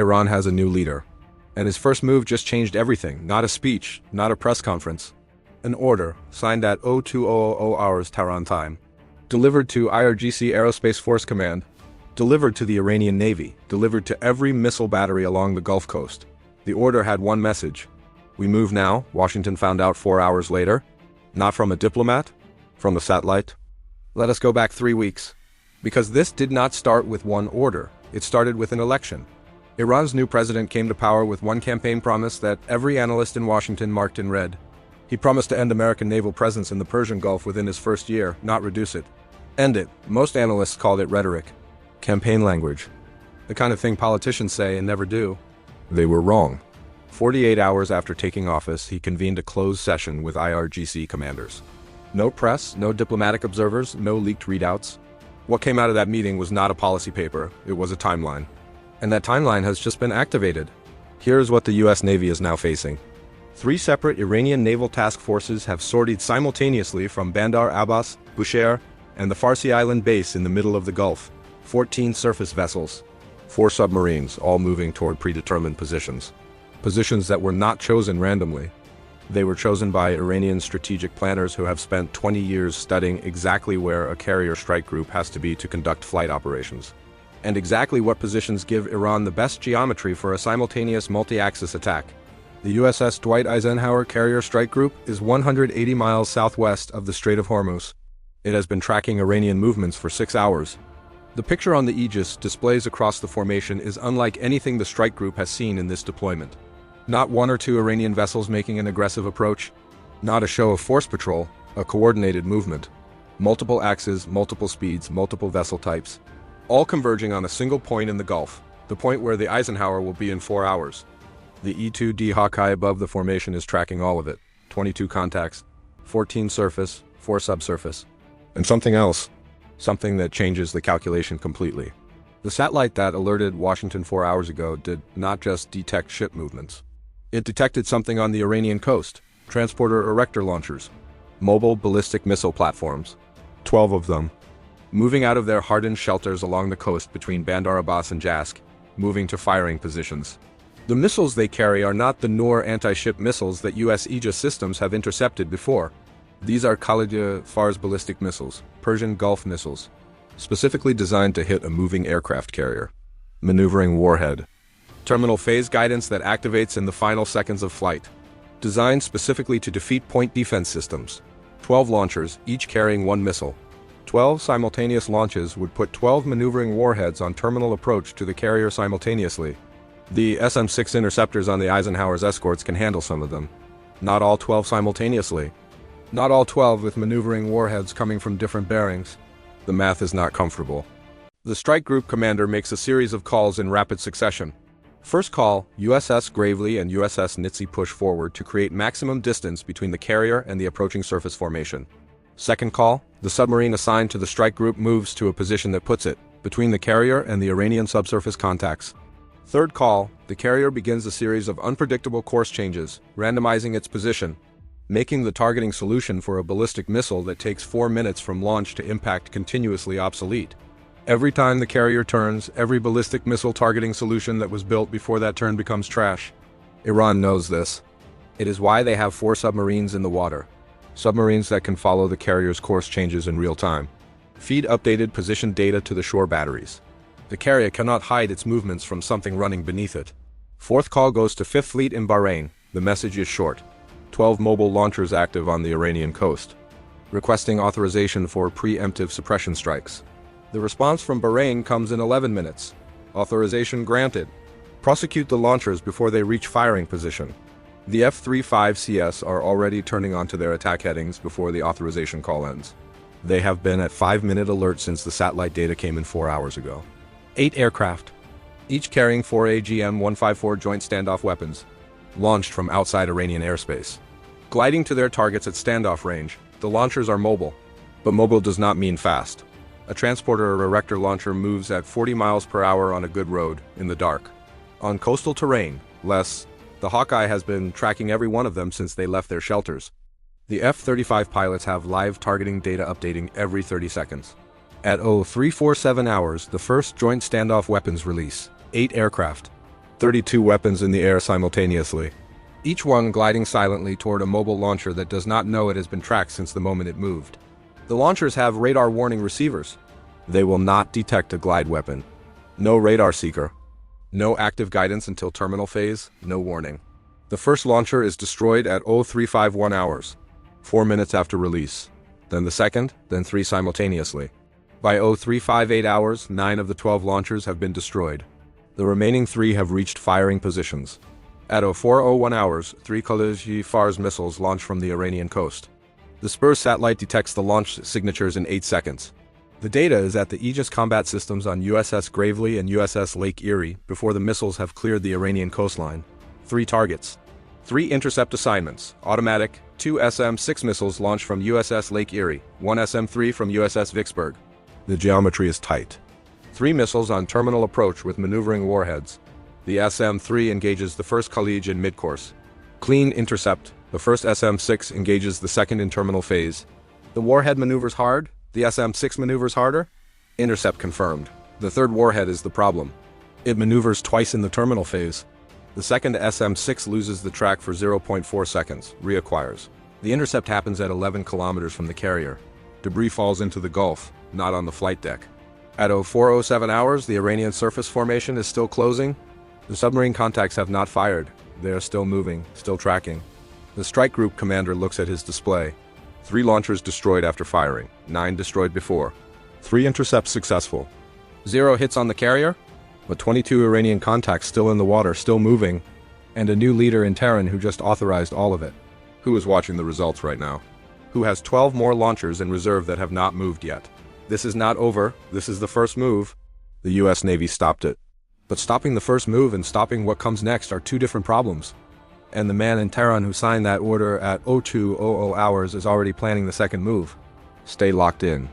Iran has a new leader. And his first move just changed everything, not a speech, not a press conference. An order, signed at 0200 hours Tehran time. Delivered to IRGC Aerospace Force Command. Delivered to the Iranian Navy, delivered to every missile battery along the Gulf Coast. The order had one message. We move now, Washington found out 4 hours later. Not from a diplomat, from a satellite. Let us go back 3 weeks. Because this did not start with one order, it started with an election. Iran's new president came to power with one campaign promise that every analyst in Washington marked in red. He promised to end American naval presence in the Persian Gulf within his first year, not reduce it. End it. Most analysts called it rhetoric. Campaign language. The kind of thing politicians say and never do. They were wrong. 48 hours after taking office, he convened a closed session with IRGC commanders. No press, no diplomatic observers, no leaked readouts. What came out of that meeting was not a policy paper, it was a timeline. And that timeline has just been activated. Here's what the US Navy is now facing. 3 separate Iranian naval task forces have sortied simultaneously from Bandar Abbas, Bushehr, and the Farsi Island base in the middle of the Gulf. 14 surface vessels. 4 submarines, all moving toward predetermined positions. Positions that were not chosen randomly. They were chosen by Iranian strategic planners who have spent 20 years studying exactly where a carrier strike group has to be to conduct flight operations. And exactly what positions give Iran the best geometry for a simultaneous multi-axis attack. The USS Dwight Eisenhower Carrier Strike Group is 180 miles southwest of the Strait of Hormuz. It has been tracking Iranian movements for 6 hours. The picture on the Aegis displays across the formation is unlike anything the strike group has seen in this deployment. Not 1 or 2 Iranian vessels making an aggressive approach. Not a show of force patrol, a coordinated movement. Multiple axes, multiple speeds, multiple vessel types. All converging on a single point in the Gulf, the point where the Eisenhower will be in 4 hours. The E-2D Hawkeye above the formation is tracking all of it. 22 contacts, 14 surface, 4 subsurface. And something else. Something that changes the calculation completely. The satellite that alerted Washington 4 hours ago did not just detect ship movements. It detected something on the Iranian coast. Transporter erector launchers. Mobile ballistic missile platforms. 12 of them. Moving out of their hardened shelters along the coast between Bandar Abbas and Jask, moving to firing positions. The missiles they carry are not the Noor anti-ship missiles that U.S. Aegis systems have intercepted before. These are Khalid Fars ballistic missiles, Persian Gulf missiles, specifically designed to hit a moving aircraft carrier. Maneuvering warhead. Terminal phase guidance that activates in the final seconds of flight. Designed specifically to defeat point defense systems. 12 launchers, each carrying 1 missile. 12 simultaneous launches would put 12 maneuvering warheads on terminal approach to the carrier simultaneously. The SM-6 interceptors on the Eisenhower's escorts can handle some of them. Not all 12 simultaneously. Not all 12 with maneuvering warheads coming from different bearings. The math is not comfortable. The strike group commander makes a series of calls in rapid succession. First call, USS Gravely and USS Nitze push forward to create maximum distance between the carrier and the approaching surface formation. Second call, the submarine assigned to the strike group moves to a position that puts it between the carrier and the Iranian subsurface contacts. Third call, the carrier begins a series of unpredictable course changes, randomizing its position, making the targeting solution for a ballistic missile that takes 4 minutes from launch to impact continuously obsolete. Every time the carrier turns, every ballistic missile targeting solution that was built before that turn becomes trash. Iran knows this. It is why they have 4 submarines in the water. Submarines that can follow the carrier's course changes in real time. Feed updated position data to the shore batteries. The carrier cannot hide its movements from something running beneath it. Fourth call goes to 5th Fleet in Bahrain. The message is short. 12 mobile launchers active on the Iranian coast. Requesting authorization for preemptive suppression strikes. The response from Bahrain comes in 11 minutes. Authorization granted. Prosecute the launchers before they reach firing position. The F-35CS are already turning onto their attack headings before the authorization call ends. They have been at 5-minute alert since the satellite data came in 4 hours ago. 8 aircraft, each carrying 4 AGM-154 joint standoff weapons, launched from outside Iranian airspace. Gliding to their targets at standoff range, the launchers are mobile. But mobile does not mean fast. A transporter or erector launcher moves at 40 miles per hour on a good road, in the dark. On coastal terrain, less. The Hawkeye has been tracking every one of them since they left their shelters. The F-35 pilots have live targeting data updating every 30 seconds. At 0347 hours, the first joint standoff weapons release, 8 aircraft. 32 weapons in the air simultaneously, each one gliding silently toward a mobile launcher that does not know it has been tracked since the moment it moved. The launchers have radar warning receivers. They will not detect a glide weapon. No radar seeker. No active guidance until terminal phase, no warning. The first launcher is destroyed at 0351 hours, 4 minutes after release. Then the second, then 3 simultaneously. By 0358 hours, 9 of the 12 launchers have been destroyed. The remaining 3 have reached firing positions. At 0401 hours, 3 Khalij-Fars missiles launch from the Iranian coast. The Spurs satellite detects the launch signatures in 8 seconds. The data is at the Aegis combat systems on USS Gravely and USS Lake Erie before the missiles have cleared the Iranian coastline. 3 targets. 3 intercept assignments, automatic, 2 SM-6 missiles launched from USS Lake Erie, 1 SM-3 from USS Vicksburg. The geometry is tight. 3 missiles on terminal approach with maneuvering warheads. The SM-3 engages the first Khalij in mid-course. Clean intercept, the first SM-6 engages the second in terminal phase. The warhead maneuvers hard, the SM-6 maneuvers harder. Intercept confirmed. The third warhead is the problem. It maneuvers twice in the terminal phase. The second SM-6 loses the track for 0.4 seconds, reacquires. The intercept happens at 11 kilometers from the carrier. Debris falls into the Gulf, not on the flight deck. At 0407 hours, the Iranian surface formation is still closing. The submarine contacts have not fired. They are still moving, still tracking. The strike group commander looks at his display. 3 launchers destroyed after firing, 9 destroyed before. 3 intercepts successful. 0 hits on the carrier, but 22 Iranian contacts still in the water, still moving, and a new leader in Tehran who just authorized all of it. Who is watching the results right now? Who has 12 more launchers in reserve that have not moved yet? This is not over, this is the first move. The US Navy stopped it. But stopping the first move and stopping what comes next are 2 different problems. And the man in Tehran who signed that order at 0200 hours is already planning the second move. Stay locked in.